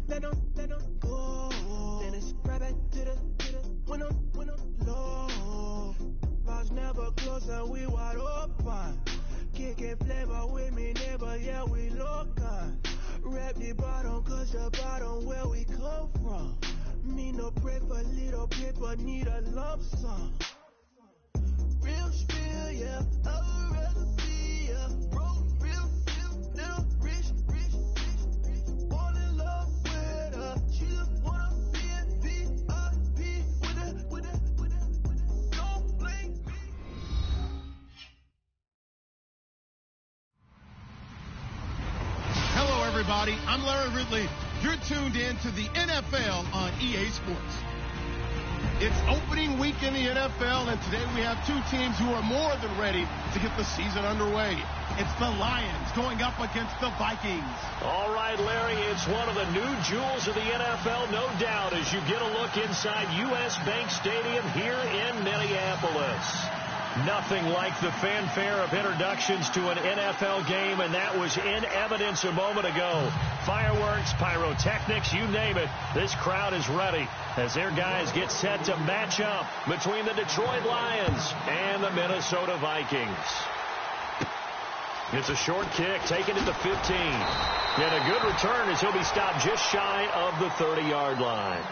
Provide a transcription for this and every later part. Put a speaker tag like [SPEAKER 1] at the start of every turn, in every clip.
[SPEAKER 1] let them go. Then it's right back to the when I'm low. Bars never close and we wide open. Kicking flavor with me, neighbor, yeah, we local. Rap the bottom, cause the bottom where we come from. Me no pray for little paper, need a lump sum. Real spill, yeah, I would rather be, yeah. Broke, real, now rich. Fall in love with her, she just wanna be a VIP with it, don't blink me.
[SPEAKER 2] Hello, everybody. I'm Larry Ridley. You're tuned in to the NFL on EA Sports. It's opening week in the NFL, and today we have two teams who are more than ready to get the season underway. It's the Lions going up against the Vikings.
[SPEAKER 3] All right, Larry, it's one of the new jewels of the NFL, no doubt, as you get a look inside U.S. Bank Stadium here in Minneapolis. Nothing like the fanfare of introductions to an NFL game, and that was in evidence a moment ago. Fireworks, pyrotechnics, you name it. This crowd is ready as their guys get set to match up between the Detroit Lions and the Minnesota Vikings. It's a short kick taken to the 15. And a good return as he'll be stopped just shy of the 30-yard line.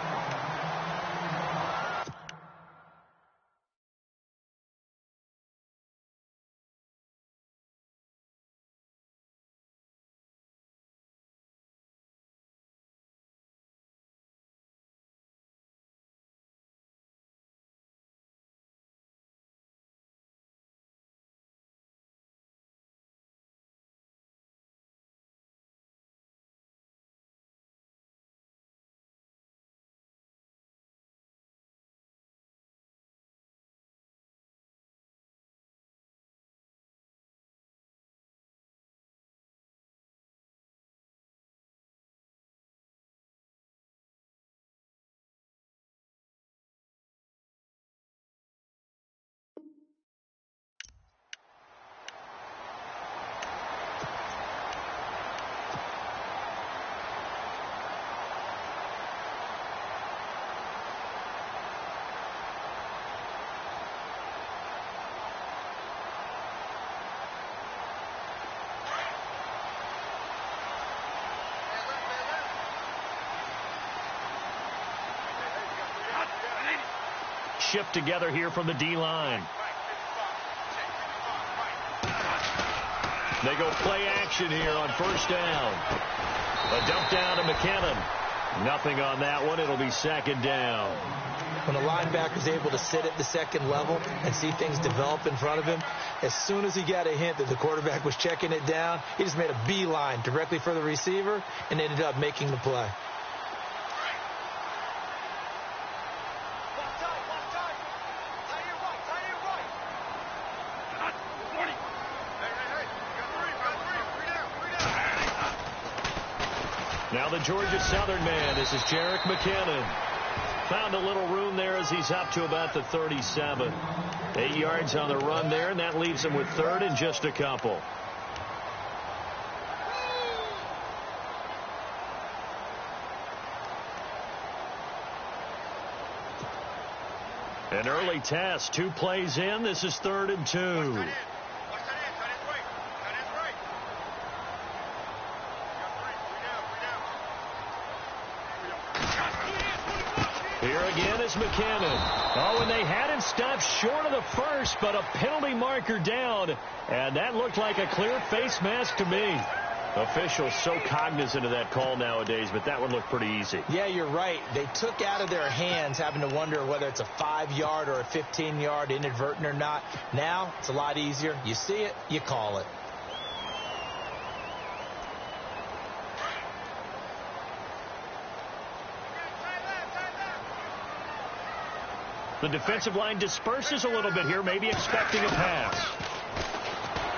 [SPEAKER 3] Shift together here from the D-line. They go play action here on first down. A dump down to McKinnon. Nothing on that one. It'll be second down.
[SPEAKER 4] When the linebacker's able to sit at the second level and see things develop in front of him, as soon as he got a hint that the quarterback was checking it down, he just made a beeline directly for the receiver and ended up making the play.
[SPEAKER 3] Now the Georgia Southern man, this is Jerick McKinnon. Found a little room there as he's up to about the 37. 8 yards on the run there, and that leaves him with third and just a couple. An early test, 2 plays in. This is 3rd and 2. Here again is McKinnon. Oh, and they had him stopped short of the first, but a penalty marker down. And that looked like a clear face mask to me. Officials so cognizant of that call nowadays, but that one looked pretty easy.
[SPEAKER 4] Yeah, you're right. They took out of their hands having to wonder whether it's a 5-yard or a 15-yard inadvertent or not. Now, it's a lot easier. You see it, you call it.
[SPEAKER 3] The defensive line disperses a little bit here, maybe expecting a pass.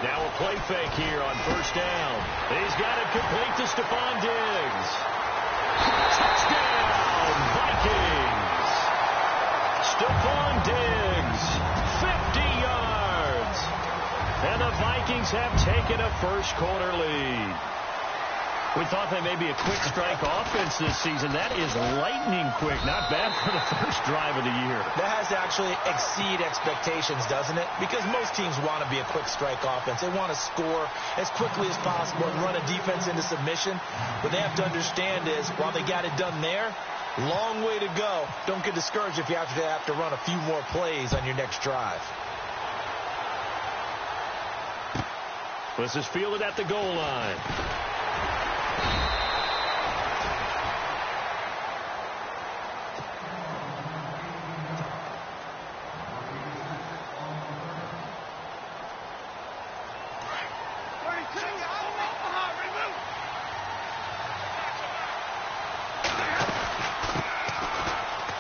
[SPEAKER 3] Now a play fake here on first down. He's got it complete to Stephon Diggs. Touchdown, Vikings. Stephon Diggs, 50 yards. And the Vikings have taken a first quarter lead. We thought they may be a quick strike offense this season. That is lightning quick. Not bad for the first drive of the year.
[SPEAKER 4] That has to actually exceed expectations, doesn't it? Because most teams want to be a quick strike offense. They want to score as quickly as possible and run a defense into submission. What they have to understand is, while they got it done there, long way to go. Don't get discouraged if you have to run a few more plays on your next drive.
[SPEAKER 3] This is fielded at the goal line.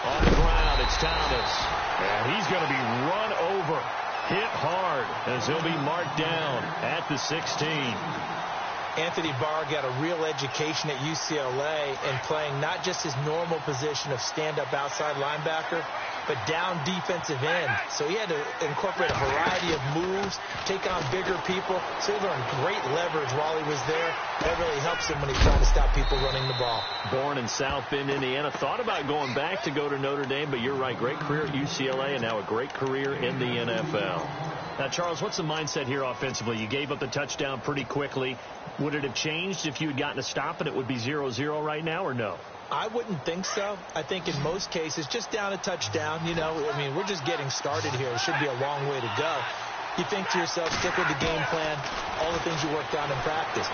[SPEAKER 3] On the ground, it's Thomas. And he's going to be run over. Hit hard as he'll be marked down at the 16.
[SPEAKER 4] Anthony Barr got a real education at UCLA in playing not just his normal position of stand-up outside linebacker, but down defensive end. So he had to incorporate a variety of moves, take on bigger people. So he learned great leverage while he was there. That really helps him when he's trying to stop people running the ball.
[SPEAKER 3] Born in South Bend, Indiana. Thought about going back to go to Notre Dame, but you're right. Great career at UCLA and now a great career in the NFL. Now, Charles, what's the mindset here offensively? You gave up the touchdown pretty quickly. Would it have changed if you had gotten a stop and it would be 0-0 right now, or no?
[SPEAKER 4] I wouldn't think so. I think in most cases, just down a touchdown, you know, I mean, we're just getting started here. It should be a long way to go. You think to yourself, stick with the game plan, all the things you worked on in practice.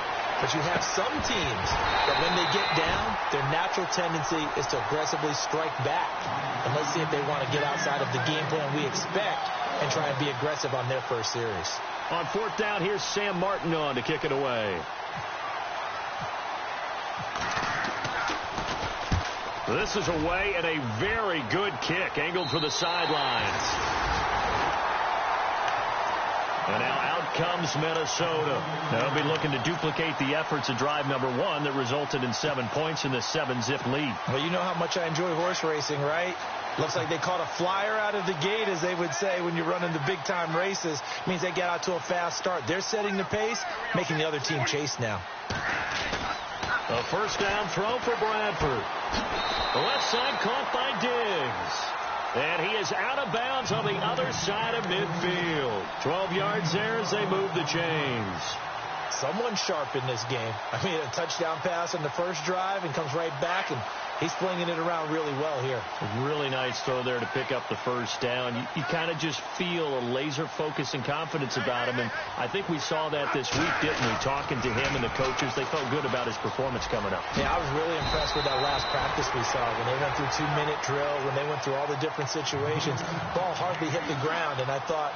[SPEAKER 4] But you have some teams that when they get down, their natural tendency is to aggressively strike back. And let's see if they want to get outside of the game plan we expect and try and be aggressive on their first series.
[SPEAKER 3] On fourth down, here's Sam Martin on to kick it away. This is away and a very good kick, angled for the sidelines. And now out comes Minnesota. They'll be looking to duplicate the efforts of drive number 1 that resulted in 7 points in the 7-zip lead.
[SPEAKER 4] Well, you know how much I enjoy horse racing, right? Looks like they caught a flyer out of the gate, as they would say when you're running the big-time races. It means they get out to a fast start. They're setting the pace, making the other team chase now.
[SPEAKER 3] A first down throw for Bradford. The left side caught by Diggs. And he is out of bounds on the other side of midfield. 12 yards there as they move the chains.
[SPEAKER 4] Someone sharp in this game. I mean, a touchdown pass on the first drive and comes right back, and he's flinging it around really well here.
[SPEAKER 3] A really nice throw there to pick up the first down. You kind of just feel a laser focus and confidence about him, and I think we saw that this week, didn't we? Talking to him and the coaches, they felt good about his performance coming up.
[SPEAKER 4] Yeah, I was really impressed with that last practice we saw when they went through 2-minute drill, when they went through all the different situations. Ball hardly hit the ground, and I thought,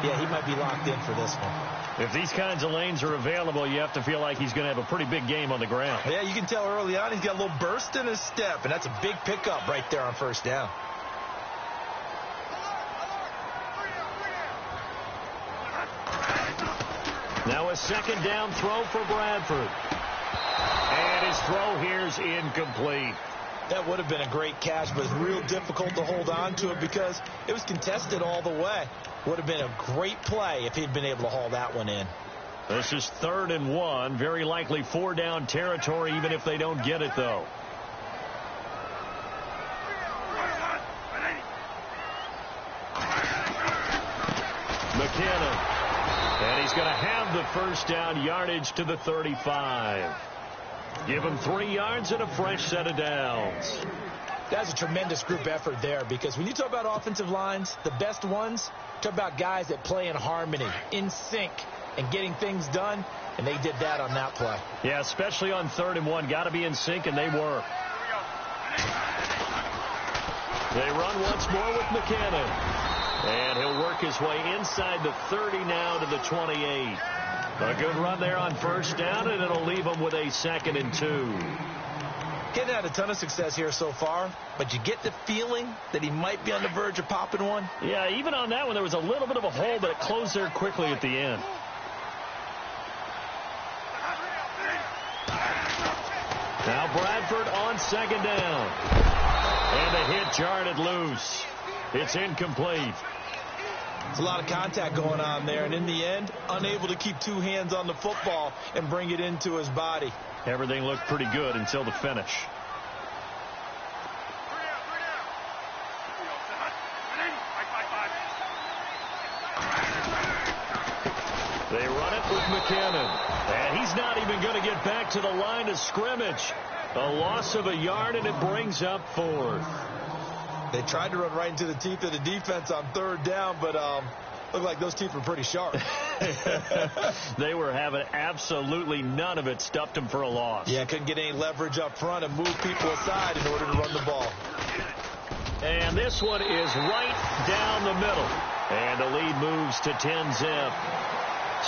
[SPEAKER 4] yeah, he might be locked in for this one.
[SPEAKER 3] If these kinds of lanes are available, you have to feel like he's going to have a pretty big game on the ground.
[SPEAKER 4] Yeah, you can tell early on he's got a little burst in his step, and that's a big pickup right there on first down.
[SPEAKER 3] Now a second down throw for Bradford. And his throw here's incomplete.
[SPEAKER 4] That would have been a great catch, but it's real difficult to hold on to it because it was contested all the way. Would have been a great play if he'd been able to haul that one in.
[SPEAKER 3] This is 3rd and 1. Very likely 4-down territory, even if they don't get it, though. McKinnon. And he's going to have the first down, yardage to the 35. Give him 3 yards and a fresh set of downs.
[SPEAKER 4] That's a tremendous group effort there, because when you talk about offensive lines, the best ones, talk about guys that play in harmony, in sync, and getting things done, and they did that on that play.
[SPEAKER 3] Yeah, especially on 3rd and 1. Got to be in sync, and they were. They run once more with McKinnon. And he'll work his way inside the 30 now to the 28. A good run there on first down, and it'll leave him with a 2nd and 2.
[SPEAKER 4] Getting had a ton of success here so far, but you get the feeling that he might be on the verge of popping one.
[SPEAKER 3] Yeah, even on that one, there was a little bit of a hole, but it closed there quickly at the end. Now Bradford on 2nd down. And the hit jarred it loose. It's incomplete.
[SPEAKER 4] It's a lot of contact going on there, and in the end, unable to keep two hands on the football and bring it into his body.
[SPEAKER 3] Everything looked pretty good until the finish. They run it with McKinnon, and he's not even going to get back to the line of scrimmage. A loss of a yard, and it brings up fourth.
[SPEAKER 4] They tried to run right into the teeth of the defense on third down, but looked like those teeth were pretty sharp.
[SPEAKER 3] They were having absolutely none of it. Stuffed them for a loss.
[SPEAKER 4] Yeah, couldn't get any leverage up front and move people aside in order to run the ball.
[SPEAKER 3] And this one is right down the middle. And the lead moves to 10-zip.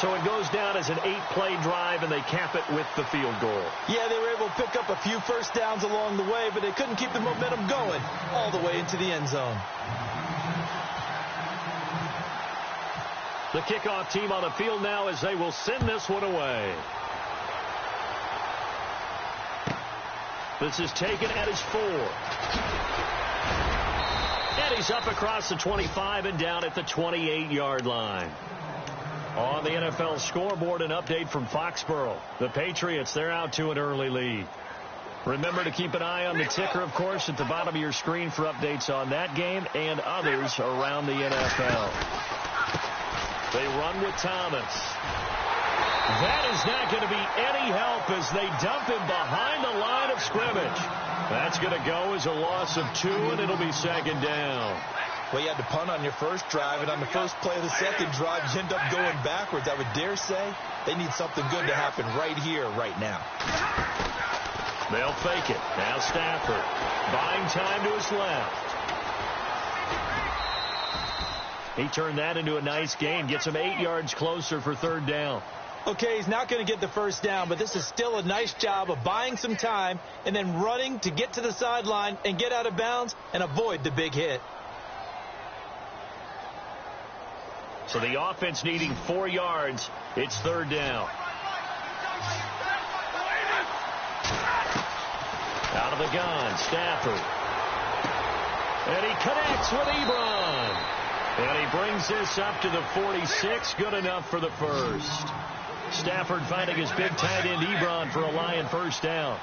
[SPEAKER 3] So it goes down as an 8-play drive, and they cap it with the field goal.
[SPEAKER 4] Yeah, they were able to pick up a few first downs along the way, but they couldn't keep the momentum going all the way into the end zone.
[SPEAKER 3] The kickoff team on the field now as they will send this one away. This is taken at his 4. And he's up across the 25 and down at the 28-yard line. On the NFL scoreboard, an update from Foxborough. The Patriots, they're out to an early lead. Remember to keep an eye on the ticker, of course, at the bottom of your screen for updates on that game and others around the NFL. They run with Thomas. That is not going to be any help as they dump him behind the line of scrimmage. That's going to go as a loss of 2, and it'll be second down.
[SPEAKER 4] Well, you had to punt on your first drive, and on the first play of the second drive, you end up going backwards. I would dare say they need something good to happen right here, right now.
[SPEAKER 3] They'll fake it. Now Stafford buying time to his left. He turned that into a nice gain. Gets him 8 yards closer for third down.
[SPEAKER 4] Okay, he's not going to get the first down, but this is still a nice job of buying some time and then running to get to the sideline and get out of bounds and avoid the big hit.
[SPEAKER 3] So the offense needing 4 yards. It's third down. Out of the gun, Stafford. And he connects with Ebron. And he brings this up to the 46. Good enough for the first. Stafford finding his big tight end Ebron for a Lion first down.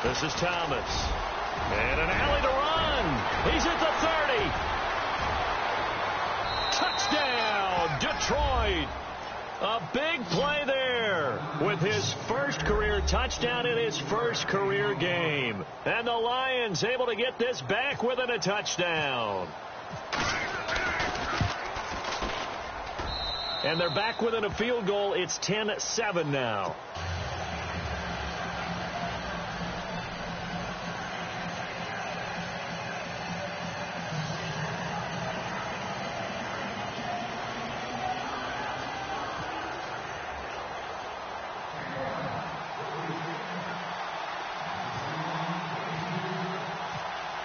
[SPEAKER 3] This is Thomas. And an alley to run. He's at the 30. Touchdown, Detroit. A big play there with his first career touchdown in his first career game. And the Lions able to get this back within a touchdown. And they're back within a field goal. It's 10-7 now.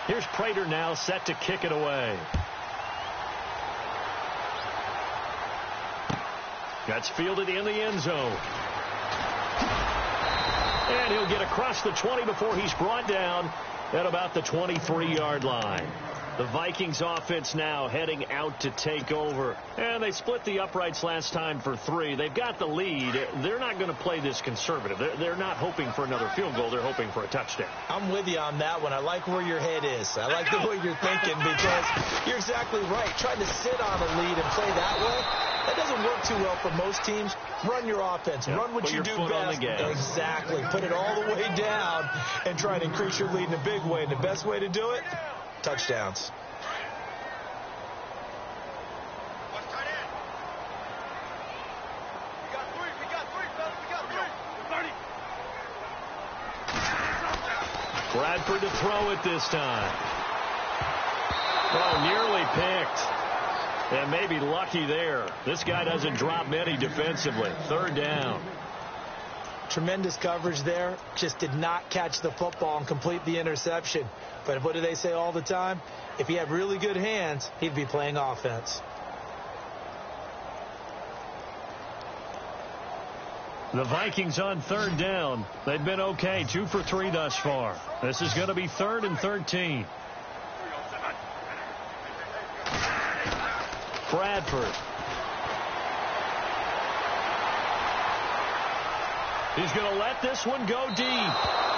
[SPEAKER 3] Here's Prater now set to kick it away. That's fielded in the end zone. And he'll get across the 20 before he's brought down at about the 23-yard line. The Vikings offense now heading out to take over. And they split the uprights last time for 3. They've got the lead. They're not going to play this conservative. They're not hoping for another field goal. They're hoping for a touchdown.
[SPEAKER 4] I'm with you on that one. I like where your head is. I like the way you're thinking because you're exactly right. Trying to sit on a lead and play that way, that doesn't work too well for most teams. Run your offense.
[SPEAKER 3] Yep.
[SPEAKER 4] Run what you do best. Exactly. Put it all the way down and try to increase your lead in a big way. And the best way to do it, touchdowns.
[SPEAKER 3] Bradford to throw it this time. Oh, nearly picked. And maybe lucky there. This guy doesn't drop many defensively. Third down.
[SPEAKER 4] Tremendous coverage there. Just did not catch the football and complete the interception. But what do they say all the time? If he had really good hands, he'd be playing offense.
[SPEAKER 3] The Vikings on third down. They've been okay. 2 for 3 thus far. This is going to be 3rd and 13. Bradford. He's going to let this one go deep.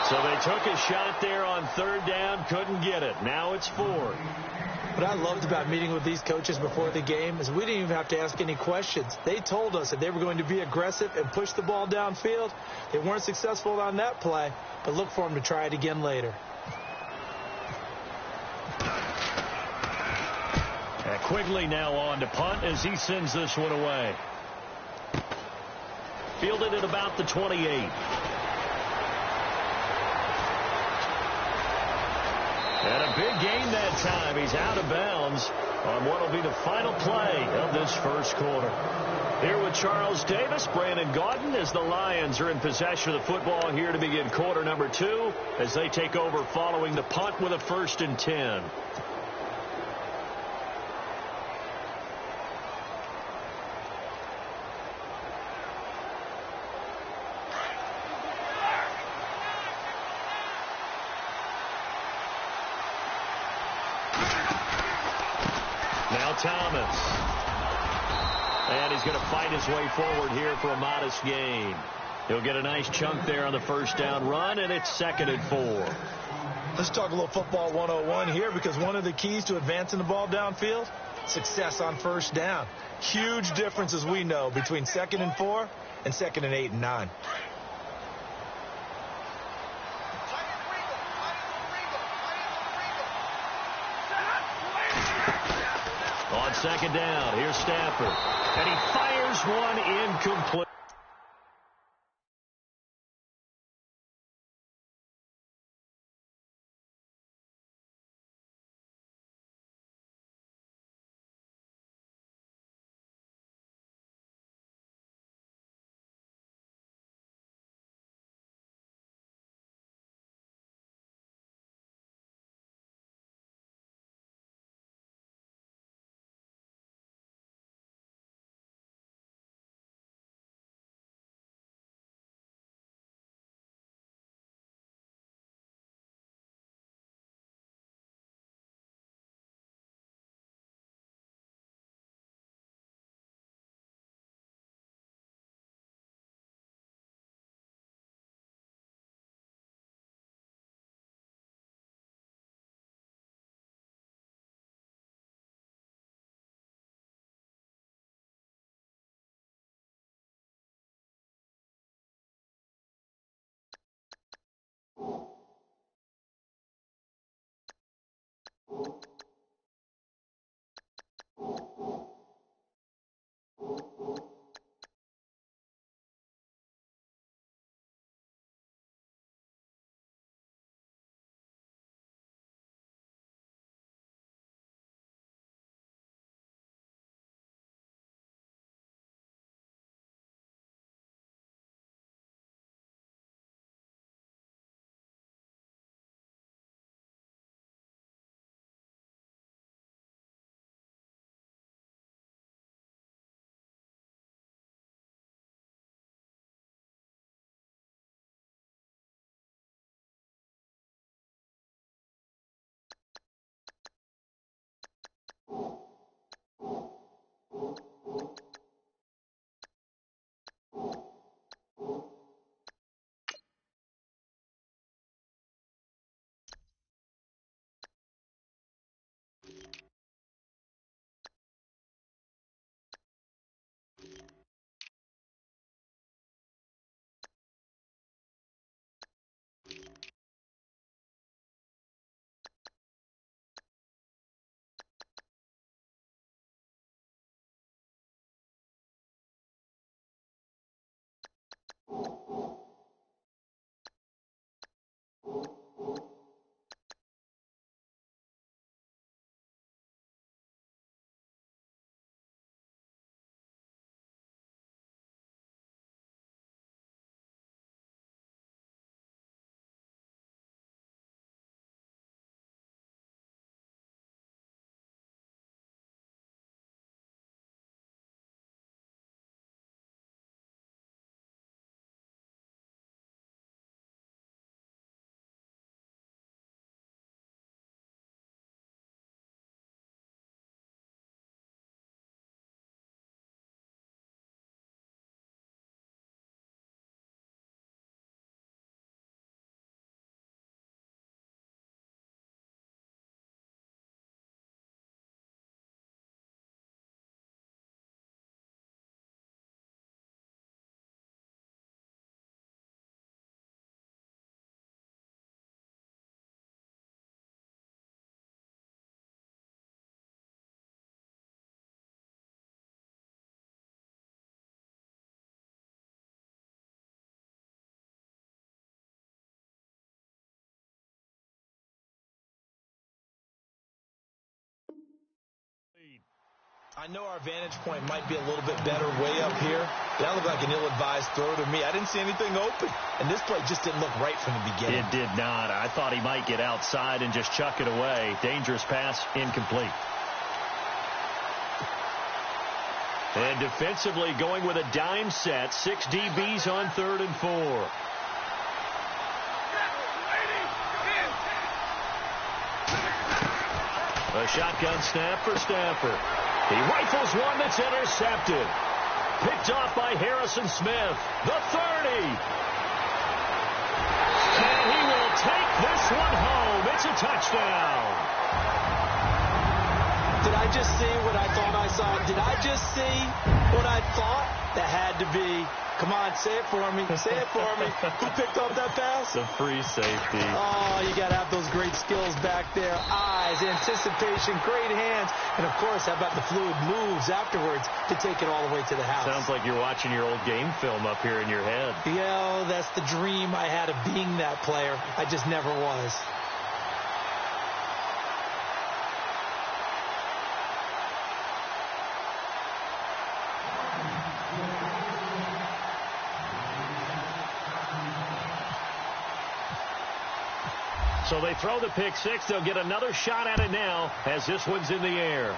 [SPEAKER 3] So they took a shot there on third down, couldn't get it. Now it's fourth.
[SPEAKER 4] What I loved about meeting with these coaches before the game is we didn't even have to ask any questions. They told us that they were going to be aggressive and push the ball downfield. They weren't successful on that play, but look for them to try it again later.
[SPEAKER 3] Quigley now on to punt as he sends this one away. Fielded at about the 28. And a big gain that time. He's out of bounds on what will be the final play of this first quarter. Here with Charles Davis, Brandon Gaudin, as the Lions are in possession of the football here to begin quarter number 2 as they take over following the punt with a 1st and 10. Thomas. And he's going to fight his way forward here for a modest gain. He'll get a nice chunk there on the first down run, and it's 2nd and 4.
[SPEAKER 4] Let's talk a little football 101 here, because one of the keys to advancing the ball downfield, success on first down. Huge difference, as we know, between 2nd and 4 and 2nd and 8 and 9.
[SPEAKER 3] On 2nd down, here's Stafford. And he fires one incomplete.
[SPEAKER 4] I know our vantage point might be a little bit better way up here. That looked like an ill-advised throw to me. I didn't see anything open. And this play just didn't look right from the beginning.
[SPEAKER 3] It did not. I thought he might get outside and just chuck it away. Dangerous pass, incomplete. And defensively going with a dime set. 6 DBs on 3rd and 4. A shotgun snap for Stafford. He rifles one that's intercepted. Picked off by Harrison Smith. The 30. And he will take this one home. It's a touchdown.
[SPEAKER 4] Did I just see what I thought I saw? Did I just see what I thought? That had to be. Come on, say it for me. Say it for me. Who picked up that pass?
[SPEAKER 3] The free safety.
[SPEAKER 4] Oh, you got to have those great skills back there. Eyes, anticipation, great hands. And, of course, how about the fluid moves afterwards to take it all the way to the house?
[SPEAKER 3] Sounds like you're watching your old game film up here in your head.
[SPEAKER 4] Yeah, that's the dream I had of being that player. I just never was.
[SPEAKER 3] So they throw the pick six. They'll get another shot at it now as this one's in the air.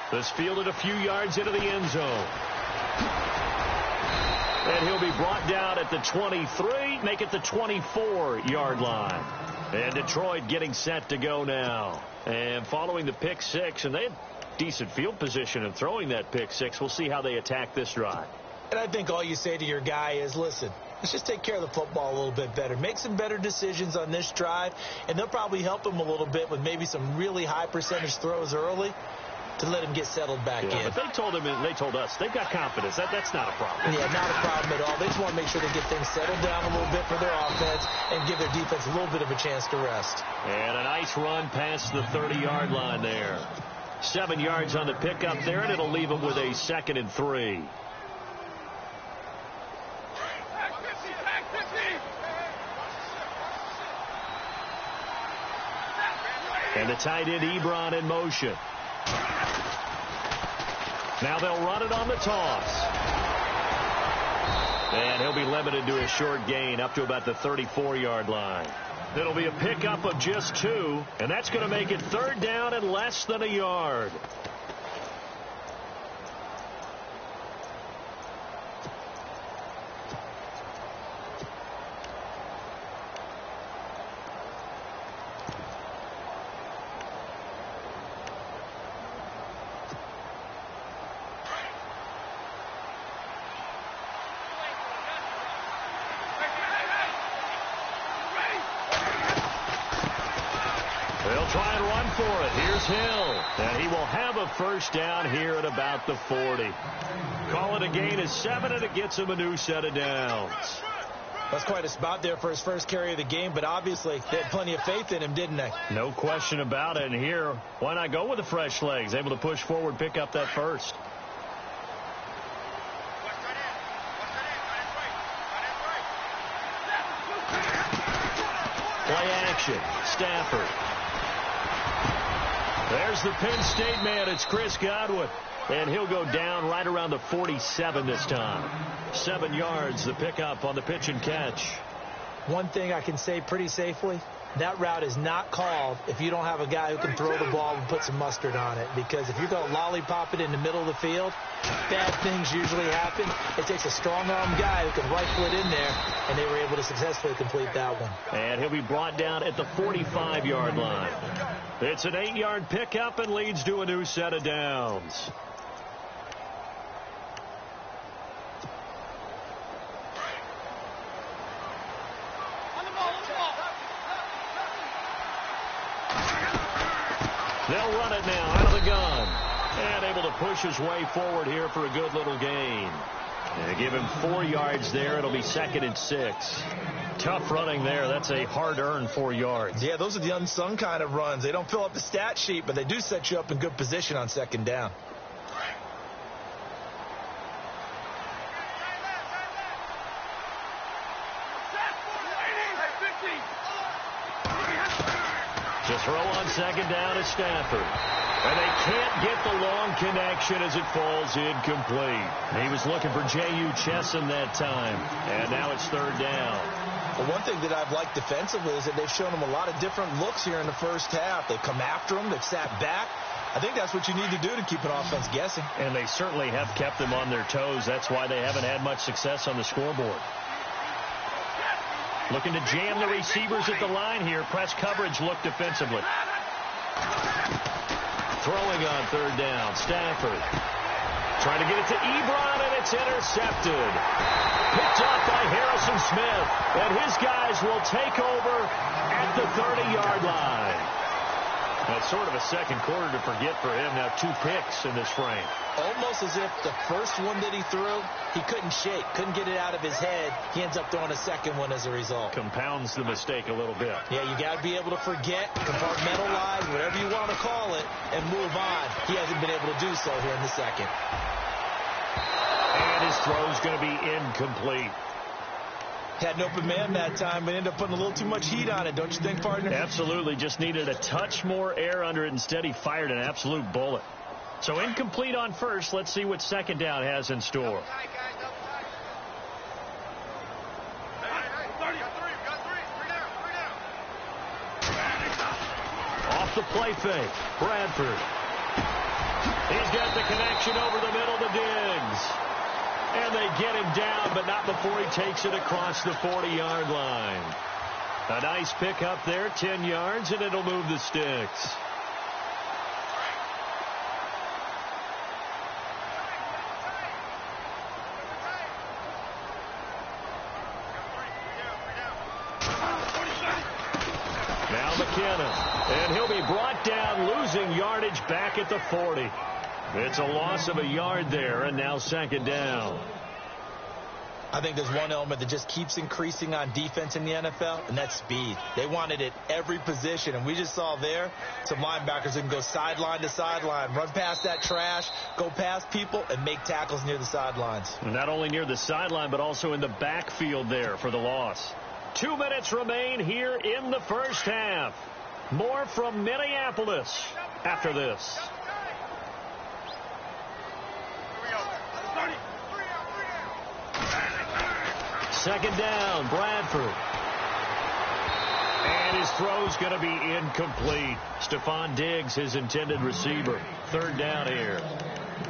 [SPEAKER 3] This fielded a few yards into the end zone. And he'll be brought down at the 23, make it the 24-yard line. And Detroit getting set to go now. And following the pick six, and they had decent field position in throwing that pick six. We'll see how they attack this drive.
[SPEAKER 4] And I think all you say to your guy is, listen, let's just take care of the football a little bit better. Make some better decisions on this drive, and they'll probably help him a little bit with maybe some really high percentage throws early to let him get settled back in.
[SPEAKER 3] But they told him, and they told us, they've got confidence. That's not a problem.
[SPEAKER 4] Yeah, not a problem at all. They just want to make sure they get things settled down a little bit for their offense and give their defense a little bit of a chance to rest.
[SPEAKER 3] And a nice run past the 30-yard line there. 7 yards on the pickup there, and it'll leave them with a 2nd and 3. And the tight end Ebron in motion. Now they'll run it on the toss. And he'll be limited to a short gain up to about the 34-yard line. It'll be a pickup of just 2, and that's going to make it 3rd down and less than a yard. They'll try and run for it. Here's Hill. And he will have a 1st down here at about the 40. Call it a gain of 7, and it gets him a new set of downs.
[SPEAKER 4] That's quite a spot there for his first carry of the game, but obviously they had plenty of faith in him, didn't they?
[SPEAKER 3] No question about it. And here, why not go with the fresh legs? Able to push forward, pick up that 1st. Play action. Stafford. There's the Penn State man. It's Chris Godwin. And he'll go down right around the 47 this time. 7 yards, the pickup on the pitch and catch.
[SPEAKER 4] One thing I can say pretty safely, that route is not called if you don't have a guy who can throw the ball and put some mustard on it. Because if you're going to lollipop it in the middle of the field, bad things usually happen. It takes a strong-arm guy who can rifle it in there, and they were able to successfully complete that one.
[SPEAKER 3] And he'll be brought down at the 45-yard line. It's an 8-yard pickup and leads to a new set of downs. They'll run it now out of the gun. And able to push his way forward here for a good little gain. And they give him 4 yards there. It'll be 2nd and 6. Tough running there. That's a hard-earned 4 yards.
[SPEAKER 4] Yeah, those are the unsung kind of runs. They don't fill up the stat sheet, but they do set you up in good position on 2nd down.
[SPEAKER 3] To throw on second down is Stafford. And they can't get the long connection as it falls incomplete. He was looking for J.U. Chesson that time. And now it's third down.
[SPEAKER 4] Well, one thing that I've liked defensively is that they've shown him a lot of different looks here in the first half. They've come after him. They've sat back. I think that's what you need to do to keep an offense guessing.
[SPEAKER 3] And they certainly have kept them on their toes. That's why they haven't had much success on the scoreboard. Looking to jam the receivers at the line here. Press coverage look defensively. Throwing on third down. Stafford. Trying to get it to Ebron, and it's intercepted. Picked off by Harrison Smith. And his guys will take over at the 30-yard line. That's sort of a second quarter to forget for him. Now 2 picks in this frame.
[SPEAKER 4] Almost as if the first one that he threw, he couldn't shake, couldn't get it out of his head. He ends up throwing a second one as a result.
[SPEAKER 3] Compounds the mistake a little bit.
[SPEAKER 4] Yeah, you got to be able to forget, compartmentalize, whatever you want to call it, and move on. He hasn't been able to do so here in the second.
[SPEAKER 3] And his throw's going to be incomplete.
[SPEAKER 4] Had an open man that time, but ended up putting a little too much heat on it, don't you think, partner?
[SPEAKER 3] Absolutely. Just needed a touch more air under it. Instead, he fired an absolute bullet. So incomplete on first. Let's see what second down has in store. Off the play fake. Bradford. He's got the connection over the middle to Diggs. And they get him down, but not before he takes it across the 40-yard line. A nice pick up there, 10 yards, and it'll move the sticks. Now McKinnon, and he'll be brought down, losing yardage back at the 40. It's a loss of a yard there, and now second down.
[SPEAKER 4] I think there's one element that just keeps increasing on defense in the NFL, and that's speed. They want it at every position, and we just saw there some linebackers that can go sideline to sideline, run past that trash, go past people, and make tackles near the sidelines.
[SPEAKER 3] Not only near the sideline, but also in the backfield there for the loss. 2 minutes remain here in the first half. More from Minneapolis after this. Second down, Bradford. And his throw's going to be incomplete. Stephon Diggs, his intended receiver. Third down here.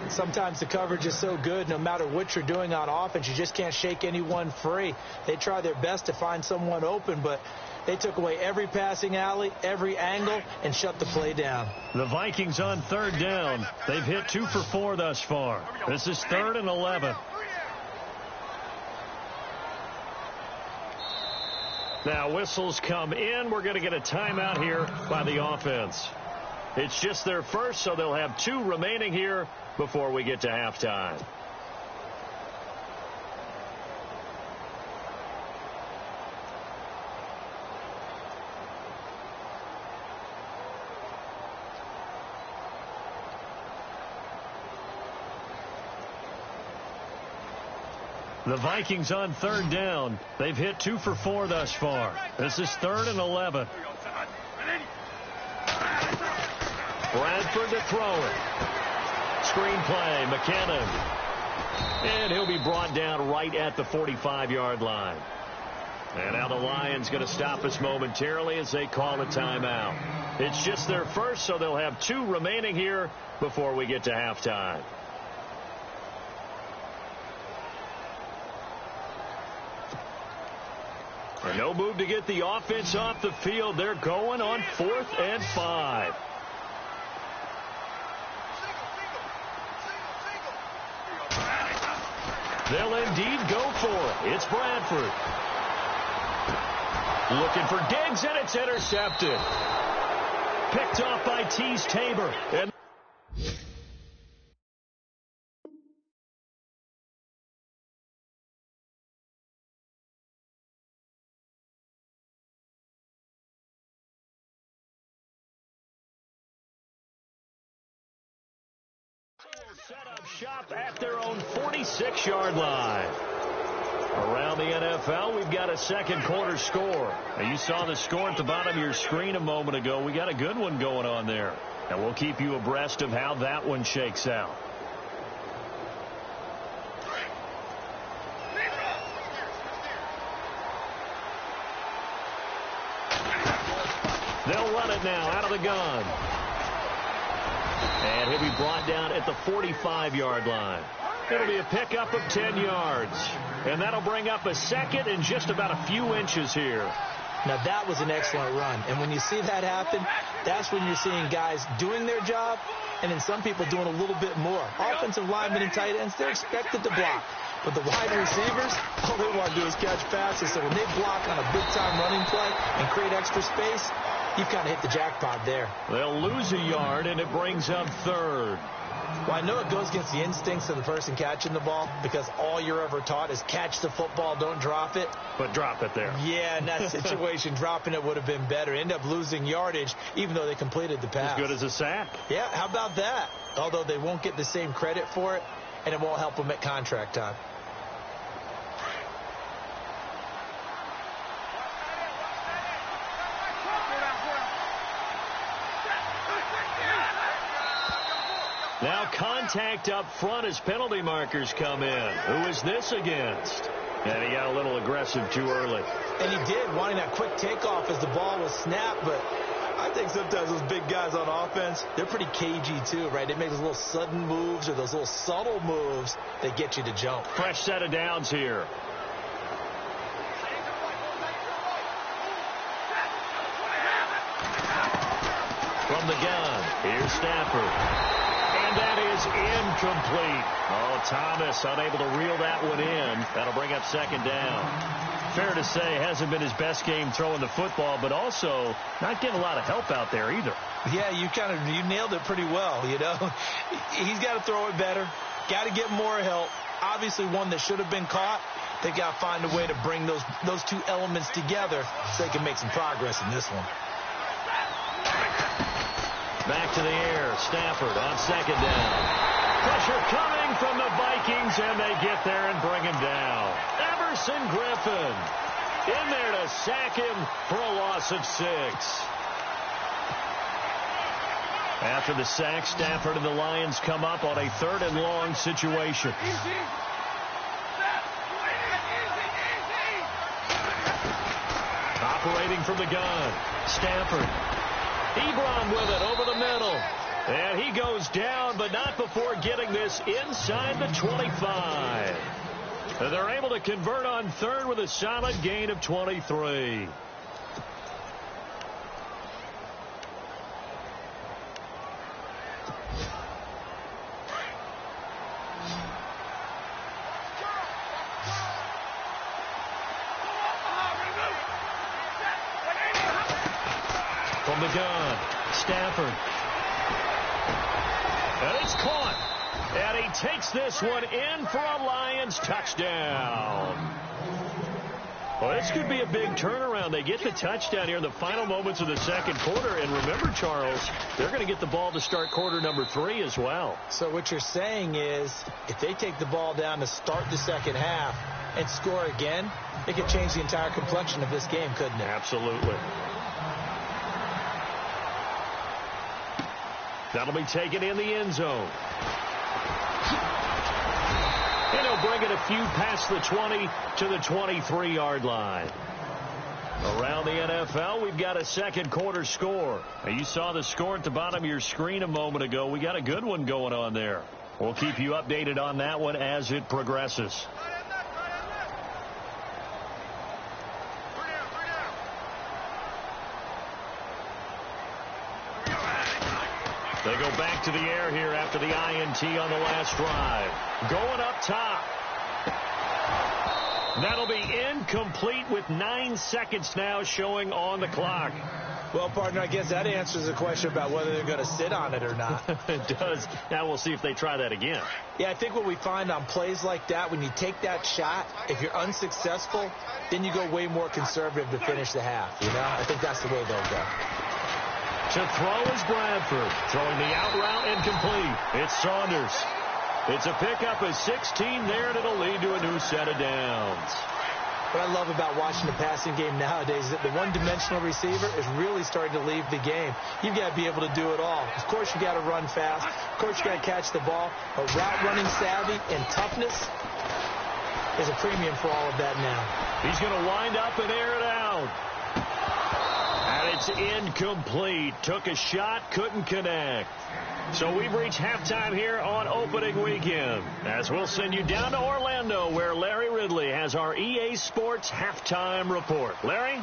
[SPEAKER 4] Sometimes the coverage is so good, no matter what you're doing on offense, you just can't shake anyone free. They try their best to find someone open, but they took away every passing alley, every angle, and shut the play down.
[SPEAKER 3] The Vikings on third down. They've hit 2 for 4 thus far. This is 3rd and 11. Now whistles come in. We're going to get a timeout here by the offense. It's just their first, so they'll have 2 remaining here before we get to halftime. The Vikings on third down. They've hit 2 for 4 thus far. This is 3rd and 11. Bradford to throw it. Screen play, McKinnon. And he'll be brought down right at the 45-yard line. And now the Lions going to stop us momentarily as they call a timeout. It's just their first, so they'll have 2 remaining here before we get to halftime. And no move to get the offense off the field. They're going on 4th and 5. They'll indeed go for it. It's Bradford. Looking for Diggs, and it's intercepted. Picked off by Tease Tabor. And set up shop at their own 46-yard line. Around the NFL, we've got a second quarter score. Now, you saw the score at the bottom of your screen a moment ago. We got a good one going on there. And we'll keep you abreast of how that one shakes out. They'll run it now out of the gun. And he'll be brought down at the 45-yard line. It'll be a pickup of 10 yards. And that'll bring up a second and just about a few inches here.
[SPEAKER 4] Now, that was an excellent run. And when you see that happen, that's when you're seeing guys doing their job and then some people doing a little bit more. Offensive linemen and tight ends, they're expected to block. But the wide receivers, all they want to do is catch passes. So when they block on a big-time running play and create extra space, you've kind of hit the jackpot there.
[SPEAKER 3] They'll lose a yard, and it brings up third.
[SPEAKER 4] Well, I know it goes against the instincts of the person catching the ball because all you're ever taught is catch the football, don't drop it.
[SPEAKER 3] But drop it there.
[SPEAKER 4] Yeah, in that situation, dropping it would have been better. End up losing yardage, even though they completed the pass.
[SPEAKER 3] As good as a sack.
[SPEAKER 4] Yeah, how about that? Although they won't get the same credit for it, and it won't help them at contract time. Now contact up front as penalty markers come in. Who is this against?
[SPEAKER 3] And he got a little aggressive too early.
[SPEAKER 4] And he did, wanting that quick takeoff as the ball was snapped. But I think sometimes those big guys on offense, they're pretty cagey too, right? They make those little sudden moves or those little subtle moves that get you to jump.
[SPEAKER 3] Fresh set of downs here. From the gun, here's Stafford. And that is incomplete. Oh, Thomas unable to reel that one in. That'll bring up second down. Fair to say, hasn't been his best game throwing the football, but also not getting a lot of help out there either.
[SPEAKER 4] Yeah, you nailed it pretty well, you know. He's got to throw it better. Got to get more help. Obviously one that should have been caught. They got to find a way to bring those two elements together so they can make some progress in this one.
[SPEAKER 3] Back to the air. Stafford on second down. Pressure coming from the Vikings, and they get there and bring him down. Everson Griffin in there to sack him for a loss of 6. After the sack, Stafford and the Lions come up on a 3rd and long situation. Operating from the gun. Stafford. Ebron with it over the middle. And he goes down, but not before getting this inside the 25. And they're able to convert on 3rd with a solid gain of 23. From the gun, Stafford. And it's caught. And he takes this one in for a Lions touchdown. Well, this could be a big turnaround. They get the touchdown here in the final moments of the second quarter. And remember, Charles, they're going to get the ball to start quarter number 3 as well.
[SPEAKER 4] So what you're saying is if they take the ball down to start the second half and score again, it could change the entire complexion of this game, couldn't it?
[SPEAKER 3] Absolutely. That'll be taken in the end zone. And he'll bring it a few past the 20 to the 23-yard line. Around the NFL, we've got a second quarter score. Now, you saw the score at the bottom of your screen a moment ago. We got a good one going on there. We'll keep you updated on that one as it progresses. They go back to the air here after the INT on the last drive. Going up top. That'll be incomplete with 9 seconds now showing on the clock.
[SPEAKER 4] Well, partner, I guess that answers the question about whether they're going to sit on it or not.
[SPEAKER 3] It does. Now we'll see if they try that again.
[SPEAKER 4] Yeah, I think what we find on plays like that, when you take that shot, if you're unsuccessful, then you go way more conservative to finish the half. You know, I think that's the way they'll go.
[SPEAKER 3] To throw is Bradford. Throwing the out route incomplete. It's Saunders. It's a pickup of 16 there, and it'll lead to a new set of downs.
[SPEAKER 4] What I love about watching the passing game nowadays is that the one-dimensional receiver is really starting to leave the game. You've got to be able to do it all. Of course, you got to run fast. Of course, you got to catch the ball. But route running savvy and toughness is a premium for all of that now.
[SPEAKER 3] He's going to wind up and air it out. And it's incomplete. Took a shot, couldn't connect. So we've reached halftime here on opening weekend, as we'll send you down to Orlando, where Larry Ridley has our EA Sports halftime report. Larry?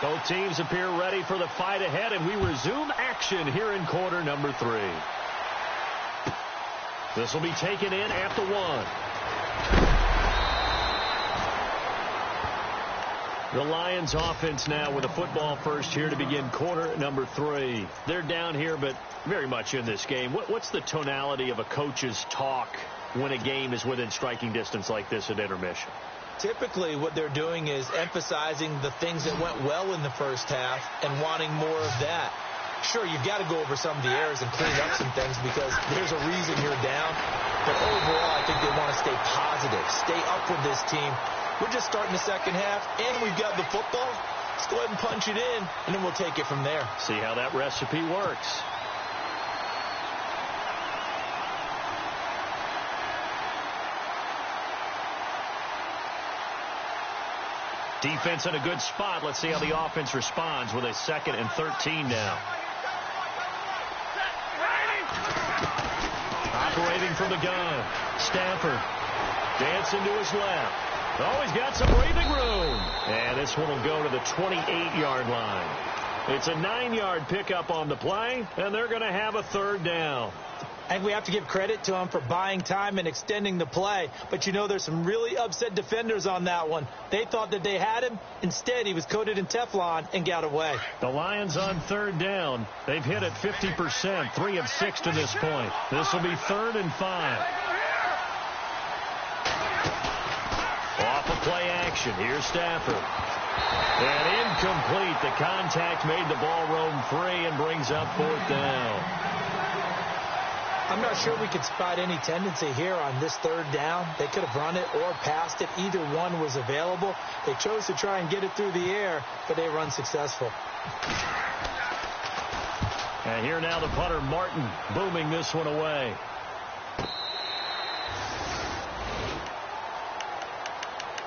[SPEAKER 3] Both teams appear ready for the fight ahead, and we resume action here in quarter number 3. This will be taken in at the 1. The Lions offense now with a football first here to begin quarter number 3. They're down here, but very much in this game. What's the tonality of a coach's talk when a game is within striking distance like this at intermission?
[SPEAKER 4] Typically, what they're doing is emphasizing the things that went well in the first half and wanting more of that. Sure, you've got to go over some of the errors and clean up some things because there's a reason you're down. But overall, I think they want to stay positive, stay up with this team. We're just starting the second half, and we've got the football. Let's go ahead and punch it in, and then we'll take it from there.
[SPEAKER 3] See how that recipe works. Defense in a good spot. Let's see how the offense responds with a 2nd and 13 now. Operating from the gun. Stafford dancing to his left. Oh, he's got some breathing room. And this one will go to the 28-yard line. It's a 9-yard pickup on the play, and they're going to have a 3rd down.
[SPEAKER 4] I think we have to give credit to him for buying time and extending the play. But, you know, there's some really upset defenders on that one. They thought that they had him. Instead, he was coated in Teflon and got away.
[SPEAKER 3] The Lions on 3rd down. They've hit it 50%, 3 of 6 to this point. This will be 3rd and 5. Off of play action. Here's Stafford. And incomplete. The contact made the ball roam free and brings up 4th down.
[SPEAKER 4] I'm not sure we could spot any tendency here on this 3rd down. They could have run it or passed it. Either one was available. They chose to try and get it through the air, but they were unsuccessful.
[SPEAKER 3] And here now the punter, Martin, booming this one away.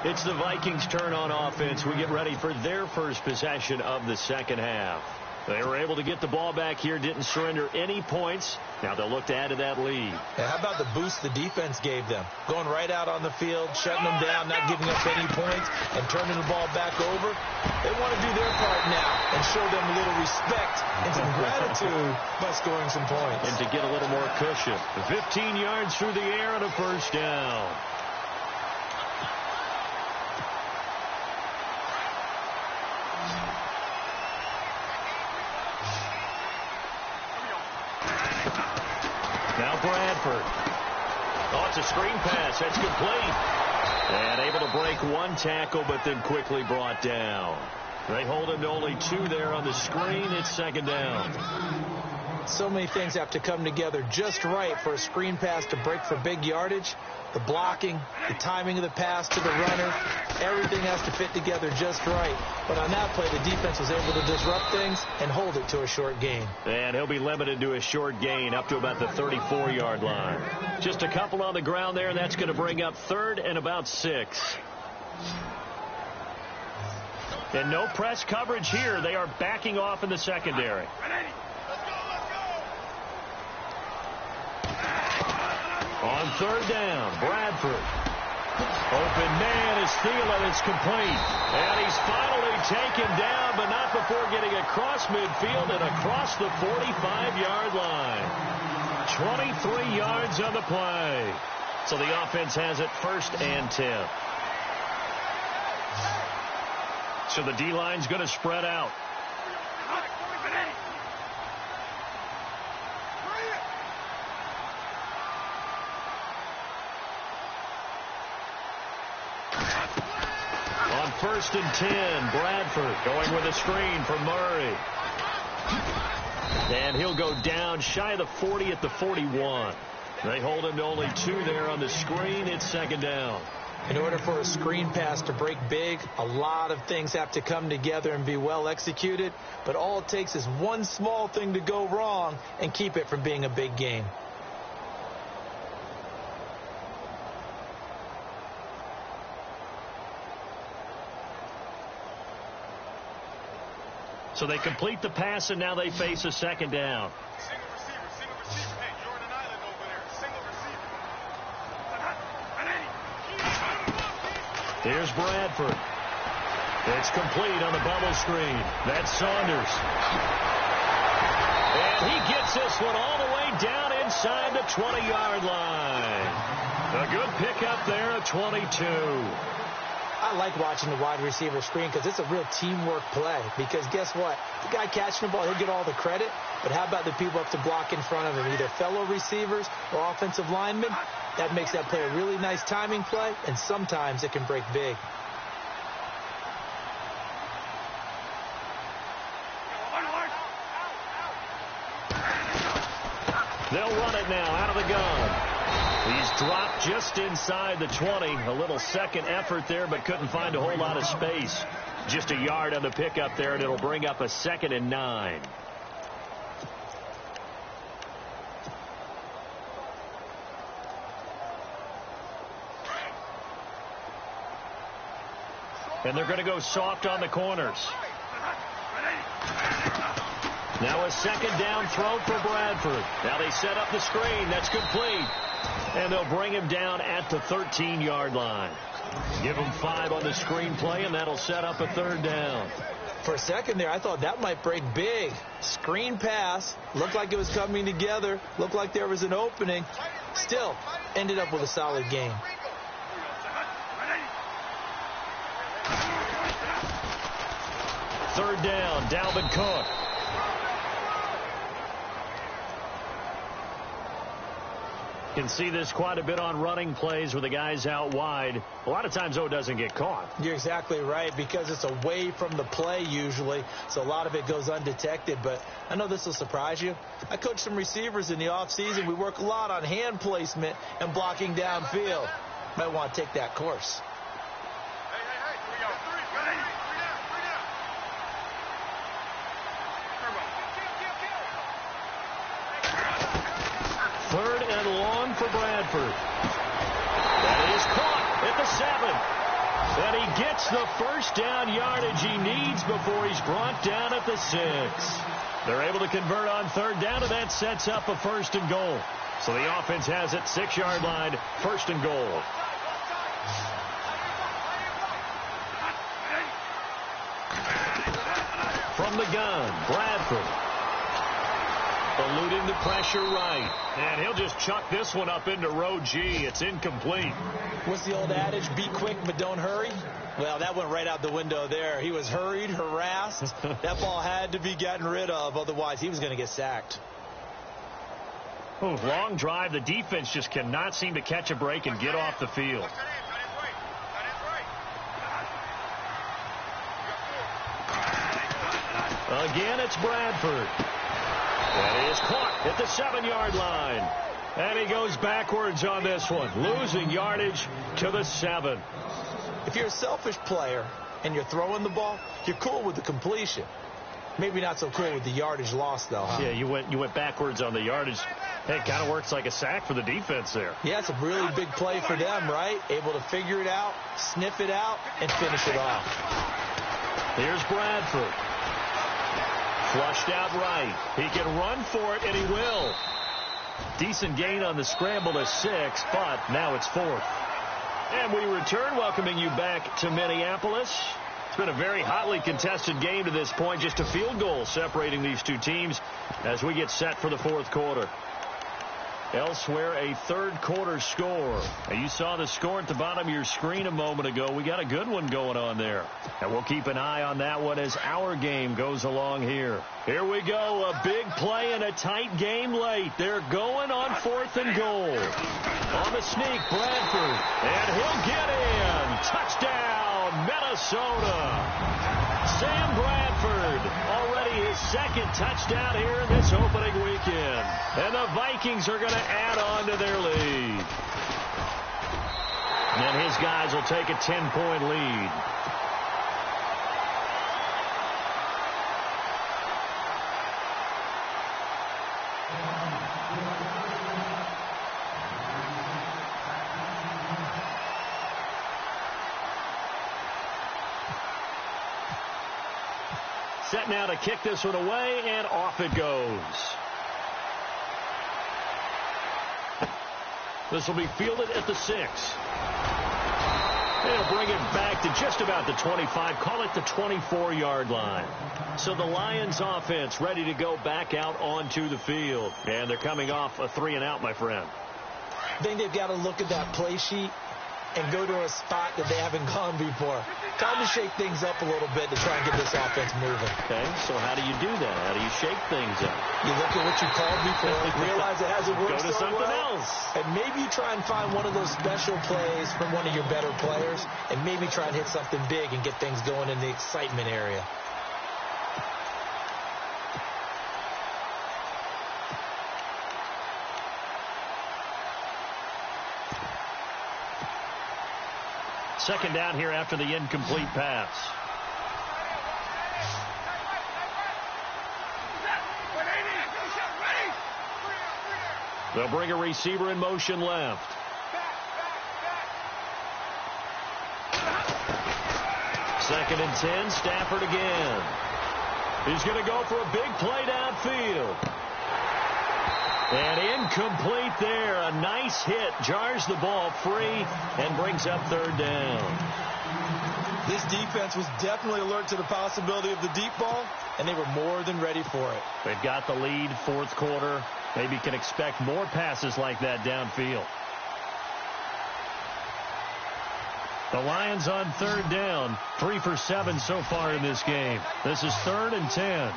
[SPEAKER 3] It's the Vikings' turn on offense. We get ready for their first possession of the second half. They were able to get the ball back here, didn't surrender any points. Now they'll look to add to that lead.
[SPEAKER 4] Yeah, how about the boost the defense gave them? Going right out on the field, shutting them down, not giving up any points, and turning the ball back over. They want to do their part now and show them a little respect and some gratitude by scoring some points.
[SPEAKER 3] And to get a little more cushion. 15 yards through the air and a 1st down. Now Bradford. Oh, it's a screen pass. That's complete. And able to break one tackle, but then quickly brought down. They hold him to only 2 there on the screen. It's 2nd down.
[SPEAKER 4] So many things have to come together just right for a screen pass to break for big yardage. The blocking, the timing of the pass to the runner, everything has to fit together just right. But on that play, the defense was able to disrupt things and hold it to a short gain.
[SPEAKER 3] And he'll be limited to a short gain up to about the 34-yard line. Just a couple on the ground there, and that's going to bring up 3rd and about 6. And no press coverage here. They are backing off in the secondary. On 3rd down, Bradford. Open man is Thielen. It's complete. And he's finally taken down, but not before getting across midfield and across the 45-yard line. 23 yards on the play. So the offense has it 1st and 10. So the D-line's going to spread out. 1st and 10. Bradford going with a screen for Murray. And he'll go down shy of the 40 at the 41. They hold him to only 2 there on the screen. It's 2nd down.
[SPEAKER 4] In order for a screen pass to break big, a lot of things have to come together and be well executed. But all it takes is one small thing to go wrong and keep it from being a big game.
[SPEAKER 3] So they complete the pass, and now they face a 2nd down.
[SPEAKER 5] Single receiver. Hey, you're on an island over there. Single receiver.
[SPEAKER 3] Here's Bradford. It's complete on the bubble screen. That's Saunders. And he gets this one all the way down inside the 20-yard line. A good pickup there at 22.
[SPEAKER 4] I like watching the wide receiver screen because it's a real teamwork play. Because guess what? The guy catching the ball, he'll get all the credit. But how about the people up to block in front of him, either fellow receivers or offensive linemen? That makes that play a really nice timing play, and sometimes it can break big.
[SPEAKER 3] They'll run it now out of the gun. He's dropped just inside the 20. A little second effort there, but couldn't find a whole lot of space. Just a yard on the pickup there, and it'll bring up a 2nd and 9. And they're going to go soft on the corners. Now a 2nd down throw for Bradford. Now they set up the screen. That's complete. And they'll bring him down at the 13-yard line. Give him 5 on the screen play, and that'll set up a 3rd down.
[SPEAKER 4] For a second there, I thought that might break big. Screen pass. Looked like it was coming together. Looked like there was an opening. Still, ended up with a solid game.
[SPEAKER 3] Third down, Dalvin Cook. Can see this quite a bit on running plays where the guy's out wide. A lot of times, though, it doesn't get caught.
[SPEAKER 4] You're exactly right, because it's away from the play usually, so a lot of it goes undetected. But I know this will surprise you. I coach some receivers in the offseason. We work a lot on hand placement and blocking downfield. Might want to take that course.
[SPEAKER 3] Third and long for Bradford. That is caught at the 7. And he gets the first down yardage he needs before he's brought down at the 6. They're able to convert on 3rd down, and that sets up a 1st and goal. So the offense has it 6-yard line, 1st and goal. From the gun, Bradford. Eluding the pressure right. And he'll just chuck this one up into row G. It's incomplete.
[SPEAKER 4] What's the old adage? Be quick, but don't hurry. Well, that went right out the window there. He was hurried, harassed. That ball had to be gotten rid of. Otherwise, he was going to get sacked.
[SPEAKER 3] Ooh, long drive. The defense just cannot seem to catch a break and get off the field. Again, it's Bradford. That is caught at the 7-yard line. And he goes backwards on this one, losing yardage to the 7.
[SPEAKER 4] If you're a selfish player and you're throwing the ball, you're cool with the completion. Maybe not so cool with the yardage loss, though, huh?
[SPEAKER 3] Yeah, you went backwards on the yardage. Hey, it kind of works like a sack for the defense there.
[SPEAKER 4] Yeah, it's a really big play for them, right? Able to figure it out, sniff it out, and finish it off.
[SPEAKER 3] Here's Bradford. Flushed out right. He can run for it, and he will. Decent gain on the scramble to 6, but now it's 4th. And we return, welcoming you back to Minneapolis. It's been a very hotly contested game to this point. Just a field goal separating these two teams as we get set for the 4th quarter. Elsewhere, a third-quarter score. And you saw the score at the bottom of your screen a moment ago. We got a good one going on there. And we'll keep an eye on that one as our game goes along here. Here we go. A big play in a tight game late. They're going on 4th and goal. On the sneak, Bradford. And he'll get in. Touchdown, Minnesota. Sam Bradford, already his second touchdown here in this opening weekend. And the Vikings are going to add on to their lead. And his guys will take a 10-point lead. Set now to kick this one away, and off it goes. This will be fielded at the 6. They'll bring it back to just about the 25, call it the 24-yard line. So the Lions offense ready to go back out onto the field. And they're coming off a 3-and-out, my friend.
[SPEAKER 4] I think they've got to look at that play sheet and go to a spot that they haven't gone before. Time to shake things up a little bit to try and get this offense moving.
[SPEAKER 3] Okay, so how do you do that? How do you shake things up?
[SPEAKER 4] You look at what you called before, realize it hasn't worked
[SPEAKER 3] so well. Go to something else.
[SPEAKER 4] And maybe you try and find one of those special plays from one of your better players, and maybe try and hit something big and get things going in the excitement area.
[SPEAKER 3] Second down here after the incomplete pass. They'll bring a receiver in motion left. Second and 10, Stafford again. He's going to go for a big play downfield. And incomplete there. A nice hit. Jars the ball free and brings up third down.
[SPEAKER 4] This defense was definitely alert to the possibility of the deep ball, and they were more than ready for it.
[SPEAKER 3] They've got the lead, fourth quarter. Maybe can expect more passes like that downfield. The Lions on third down. 3 for 7 so far in this game. This is 3rd and 10.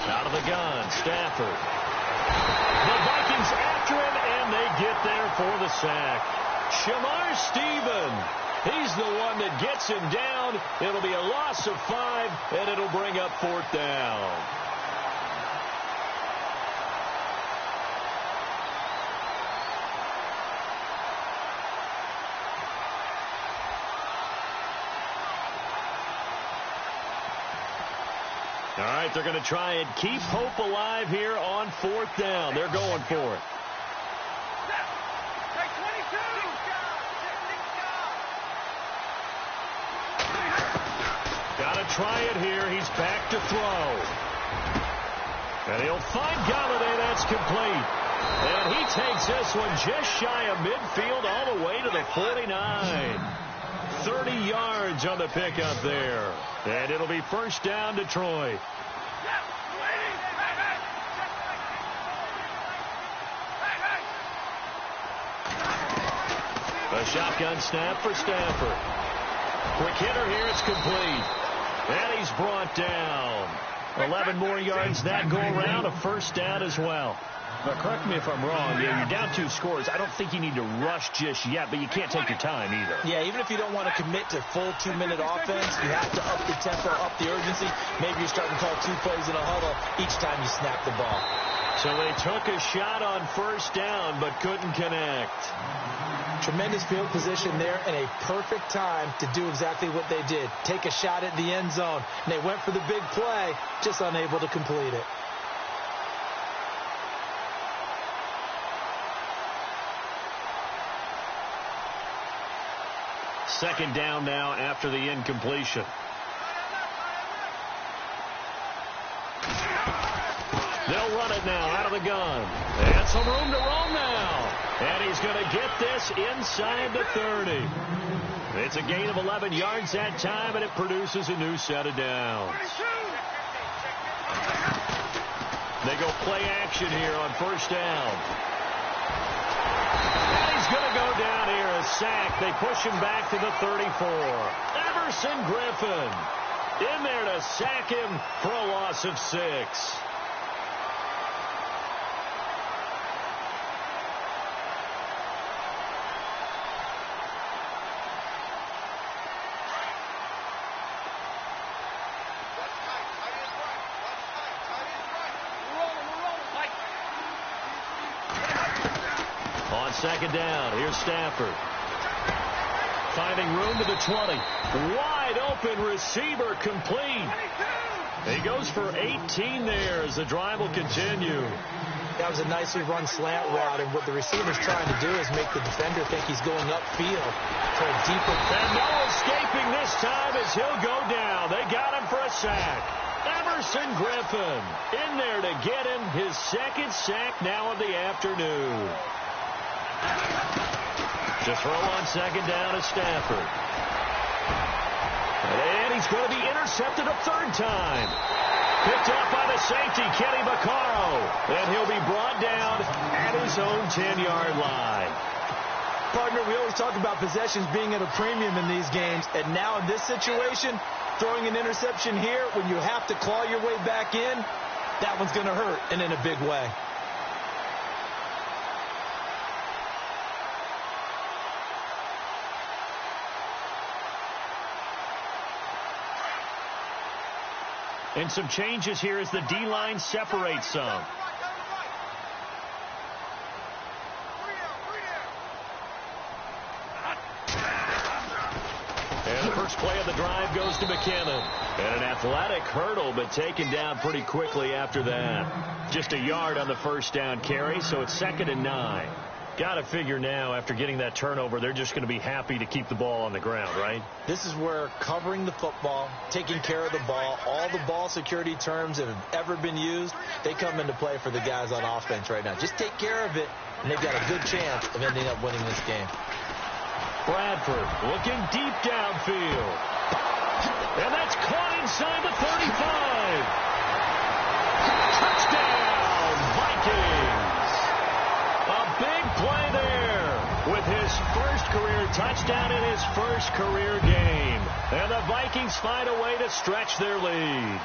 [SPEAKER 3] Out of the gun, Stafford. The Vikings after him, and they get there for the sack. Shamar Stephen, he's the one that gets him down. It'll be a loss of 5, and it'll bring up 4th down. All right, they're going to try and keep hope alive here on 4th down. They're going for it. Got to try it here. He's back to throw. And he'll find Galladay. That's complete. And he takes this one just shy of midfield all the way to the 49. 30 yards on the pickup there. And it'll be first down, Detroit. A shotgun snap for Stafford. Quick hitter here, it's complete. And he's brought down. 11 more yards that go around, a first down as well. But correct me if I'm wrong. You're down 2 scores. I don't think you need to rush just yet, but you can't take your time either.
[SPEAKER 4] Yeah, even if you don't want to commit to full 2-minute offense, you have to up the tempo, up the urgency. Maybe you're starting to call 2 plays in a huddle each time you snap the ball.
[SPEAKER 3] So they took a shot on first down, but couldn't connect.
[SPEAKER 4] Tremendous field position there and a perfect time to do exactly what they did. Take a shot at the end zone. And they went for the big play, just unable to complete it.
[SPEAKER 3] Second down now after the incompletion. They'll run it now out of the gun. And some room to roam now. And he's going to get this inside the 30. It's a gain of 11 yards that time, and it produces a new set of downs. go play action here on first down. And he's going to go down here, a sack. They push him back to the 34. Everson Griffin in there to sack him for a loss of 6. On second down, here's Stafford. Finding room to the 20. Wide open receiver complete. He goes for 18 there as the drive will continue.
[SPEAKER 4] That was a nicely run slant route, and what the receiver's trying to do is make the defender think he's going upfield for a deeper.
[SPEAKER 3] And no escaping this time as he'll go down. They got him for a sack. Everson Griffin in there to get him his second sack now of the afternoon. To throw on second down is Stafford. And he's going to be intercepted a third time. Picked up by the safety, Kenny Vaccaro. And he'll be brought down at his own 10-yard line.
[SPEAKER 4] Partner, we always talk about possessions being at a premium in these games. And now in this situation, throwing an interception here when you have to claw your way back in, that one's going to hurt, and in a big way.
[SPEAKER 3] And some changes here as the D-line separates some. And the first play of the drive goes to McKinnon. And an athletic hurdle, but taken down pretty quickly after that. Just a yard on the first down carry, so it's 2nd and 9. Got to figure now, after getting that turnover, they're just going to be happy to keep the ball on the ground, right?
[SPEAKER 4] This is where covering the football, taking care of the ball, all the ball security terms that have ever been used, they come into play for the guys on offense right now. Just take care of it, and they've got a good chance of ending up winning this game.
[SPEAKER 3] Bradford looking deep downfield. And that's caught inside the 35. Touchdown, Vikings. A big play there with his first career touchdown in his first career game. And the Vikings find a way to stretch their lead.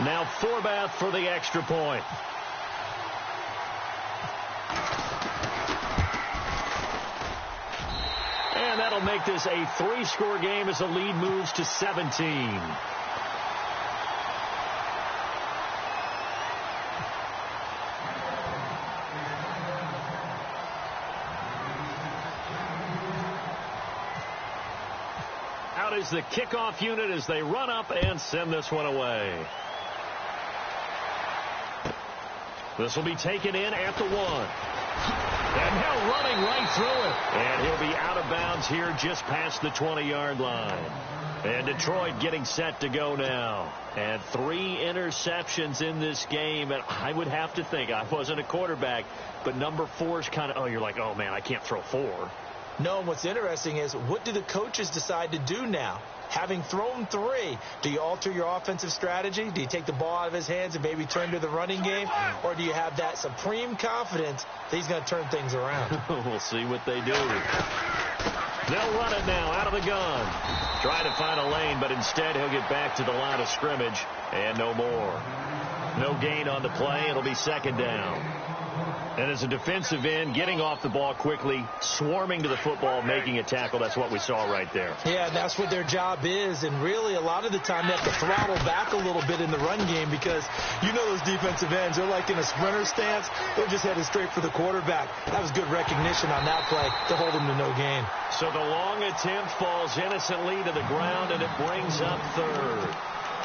[SPEAKER 3] Now Forbath for the extra point. And that'll make this a 3-score game as the lead moves to 17. Out is the kickoff unit as they run up and send this one away. This will be taken in at the 1. And now running right through it. And he'll be out of bounds here just past the 20-yard line. And Detroit getting set to go now. And 3 interceptions in this game. And I would have to think, I wasn't a quarterback, but number 4 is kind of, oh, you're like, oh, man, I can't throw 4.
[SPEAKER 4] No, and what's interesting is, what do the coaches decide to do now? Having thrown 3, do you alter your offensive strategy? Do you take the ball out of his hands and maybe turn to the running game? Or do you have that supreme confidence that he's going to turn things around?
[SPEAKER 3] We'll see what they do. They'll run it now out of the gun. Try to find a lane, but instead he'll get back to the line of scrimmage. And no more. No gain on the play. It'll be 2nd down. And as a defensive end, getting off the ball quickly, swarming to the football, making a tackle, that's what we saw right there.
[SPEAKER 4] Yeah, that's what their job is. And really, a lot of the time, they have to throttle back a little bit in the run game because you know those defensive ends, they're like in a sprinter stance. They're just headed straight for the quarterback. That was good recognition on that play to hold him to no gain.
[SPEAKER 3] So the long attempt falls innocently to the ground, and it brings up 3rd.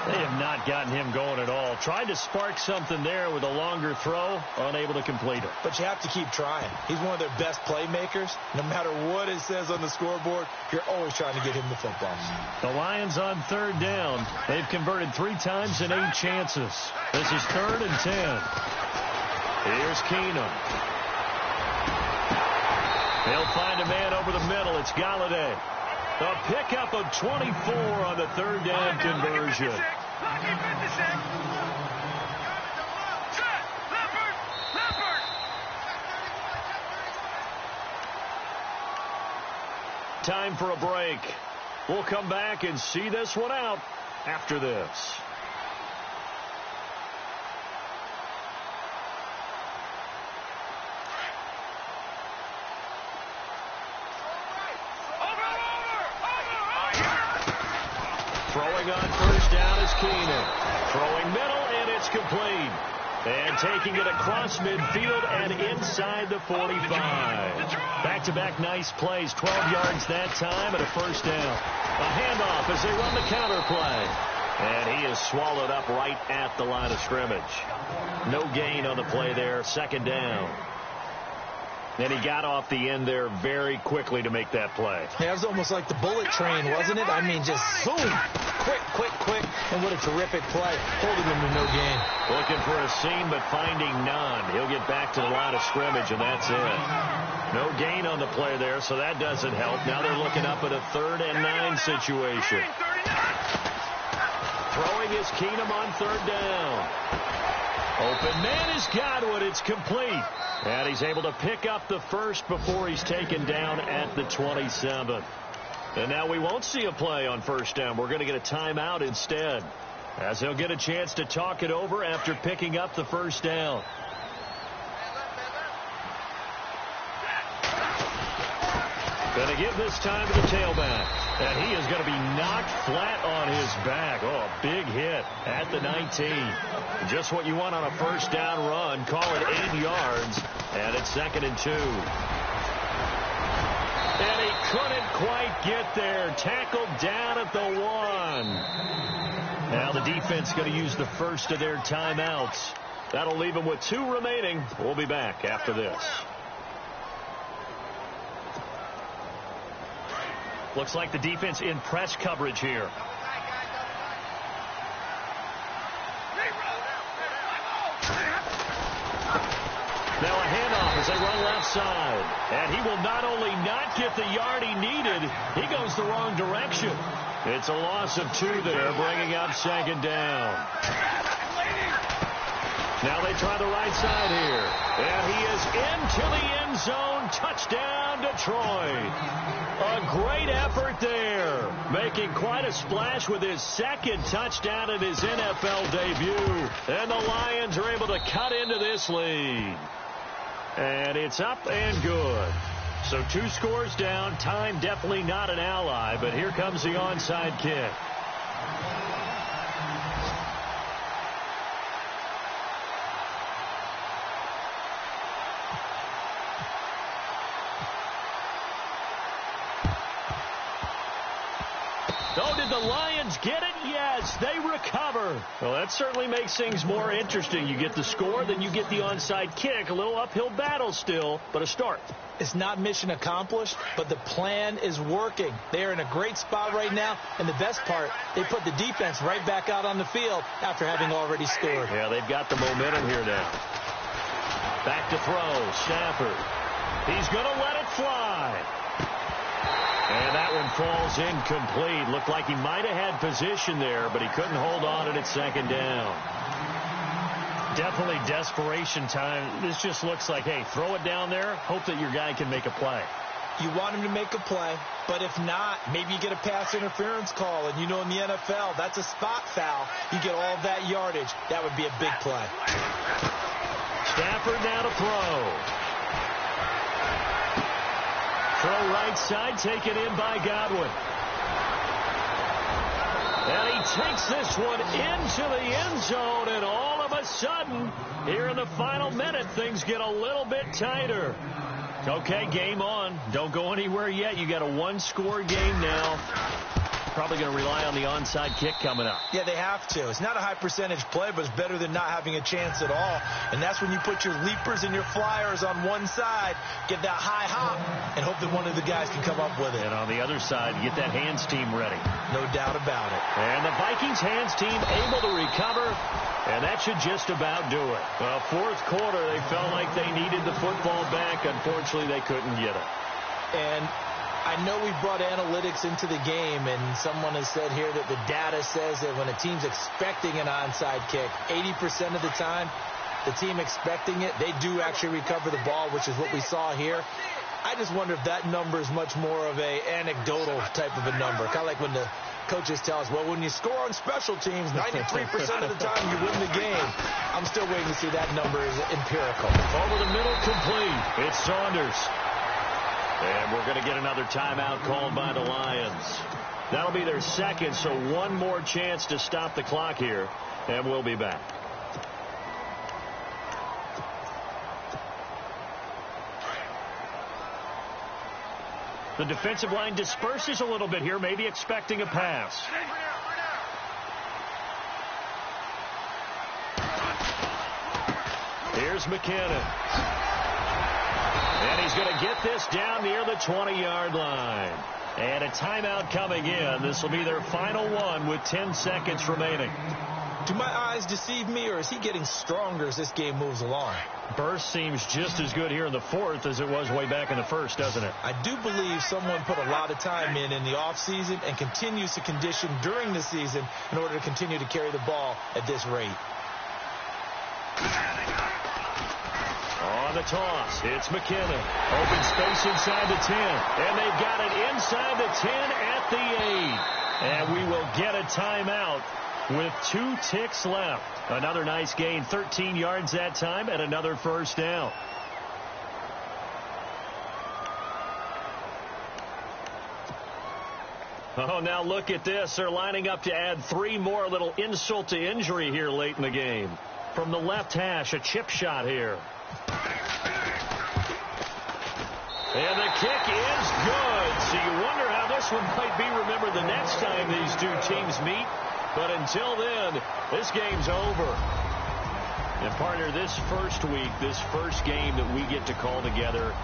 [SPEAKER 3] They have not gotten him going at all. Tried to spark something there with a longer throw, unable to complete it.
[SPEAKER 4] But you have to keep trying. He's one of their best playmakers. No matter what it says on the scoreboard, you're always trying to get him the football.
[SPEAKER 3] The Lions on 3rd down. They've converted 3 times in 8 chances. This is 3rd and 10. Here's Keenum. He'll find a man over the middle. It's Galladay. A pickup of 24 on the third down conversion. Time for a break. We'll come back and see this one out after this. Throwing on first down is Keenan. Throwing middle, and it's complete. And taking it across midfield and inside the 45. Back-to-back nice plays. 12 yards that time and a first down. A handoff as they run the counter play. And he is swallowed up right at the line of scrimmage. No gain on the play there. Second down. Then he got off the end there very quickly to make that play.
[SPEAKER 4] Yeah, it was almost like the bullet train, wasn't it? I mean, just boom. Quick. And what a terrific play. Holding him to no gain.
[SPEAKER 3] Looking for a seam, but finding none. He'll get back to the line of scrimmage, and that's it. No gain on the play there, so that doesn't help. Now they're looking up at a 3rd and 9 situation. Throwing is Keenum on third down. Open man is Godwin. It's complete. And he's able to pick up the first before he's taken down at the 27. And now we won't see a play on first down. We're going to get a timeout instead, as he'll get a chance to talk it over after picking up the first down. Going to give this time to the tailback. And he is going to be knocked flat on his back. Oh, a big hit at the 19. Just what you want on a first down run. Call it 8 yards. And it's 2nd and 2. And he couldn't quite get there. Tackled down at the 1. Now the defense going to use the first of their timeouts. That'll leave them with 2 remaining. We'll be back after this. Looks like the defense in press coverage here. Now a handoff as they run left side. And he will not only not get the yard he needed, he goes the wrong direction. It's a loss of 2 there, bringing up 2nd down. Now they try the right side here. And he is into the end zone. Touchdown, Detroit. A great effort there. Making quite a splash with his 2nd touchdown in his NFL debut. And the Lions are able to cut into this lead. And it's up and good. So 2 scores down. Time definitely not an ally. But here comes the onside kick. Oh, did the Lions get it? Yes, they recover. Well, that certainly makes things more interesting. You get the score, then you get the onside kick. A little uphill battle still, but a start.
[SPEAKER 4] It's not mission accomplished, but the plan is working. They are in a great spot right now, and the best part, they put the defense right back out on the field after having already scored.
[SPEAKER 3] Yeah, they've got the momentum here now. Back to throw, Stafford. He's going to let it fly. And that one falls incomplete. Looked like he might have had position there, but he couldn't hold on at 2nd down. Definitely desperation time. This just looks like, hey, throw it down there, hope that your guy can make a play.
[SPEAKER 4] You want him to make a play, but if not, maybe you get a pass interference call. And you know in the NFL, that's a spot foul. You get all that yardage. That would be a big play.
[SPEAKER 3] Stafford now to throw. Throw right side, taken in by Godwin. And he takes this one into the end zone, and all of a sudden, here in the final minute, things get a little bit tighter. Okay, game on. Don't go anywhere yet. You got a 1-score game now. Probably going to rely on the onside kick coming up.
[SPEAKER 4] Yeah, they have to. It's not a high percentage play, but it's better than not having a chance at all. And that's when you put your leapers and your flyers on one side, get that high hop, and hope that one of the guys can come up with it.
[SPEAKER 3] And on the other side, get that hands team ready.
[SPEAKER 4] No doubt about it.
[SPEAKER 3] And the Vikings hands team able to recover, and that should just about do it. Well, 4th quarter, they felt like they needed the football back. Unfortunately, they couldn't get it.
[SPEAKER 4] And I know we brought analytics into the game, and someone has said here that the data says that when a team's expecting an onside kick, 80% of the time, the team expecting it, they do actually recover the ball, which is what we saw here. I just wonder if that number is much more of a anecdotal type of a number, kind of like when the coaches tell us, well, when you score on special teams, 93% of the time you win the game. I'm still waiting to see that number is empirical.
[SPEAKER 3] Over the middle, complete. It's Saunders. And we're going to get another timeout called by the Lions. That'll be their second, so one more chance to stop the clock here, and we'll be back. The defensive line disperses a little bit here, maybe expecting a pass. Here's McKinnon. And he's going to get this down near the 20-yard line. And a timeout coming in. This will be their final one with 10 seconds remaining.
[SPEAKER 4] Do my eyes deceive me, or is he getting stronger as this game moves along?
[SPEAKER 3] Burst seems just as good here in the fourth as it was way back in the first, doesn't it?
[SPEAKER 4] I do believe someone put a lot of time in the offseason and continues to condition during the season in order to continue to carry the ball at this rate.
[SPEAKER 3] On the toss, it's McKinnon. Open space inside the 10. And they've got it inside the 10 at the 8. And we will get a timeout with 2 ticks left. Another nice gain, 13 yards that time, and another first down. Oh, now look at this. They're lining up to add 3 more. A little insult to injury here late in the game. From the left hash, a chip shot here. And the kick is good. So you wonder how this one might be remembered the next time these two teams meet. But until then, this game's over. And partner, this first week, this first game that we get to call together,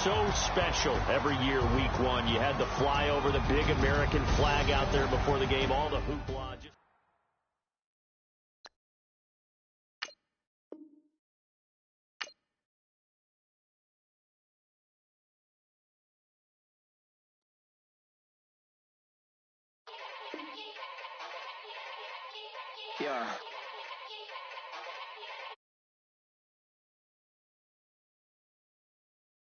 [SPEAKER 3] so special every year, week 1. You had the flyover, the big American flag out there before the game, all the hoopla.
[SPEAKER 6] Yeah.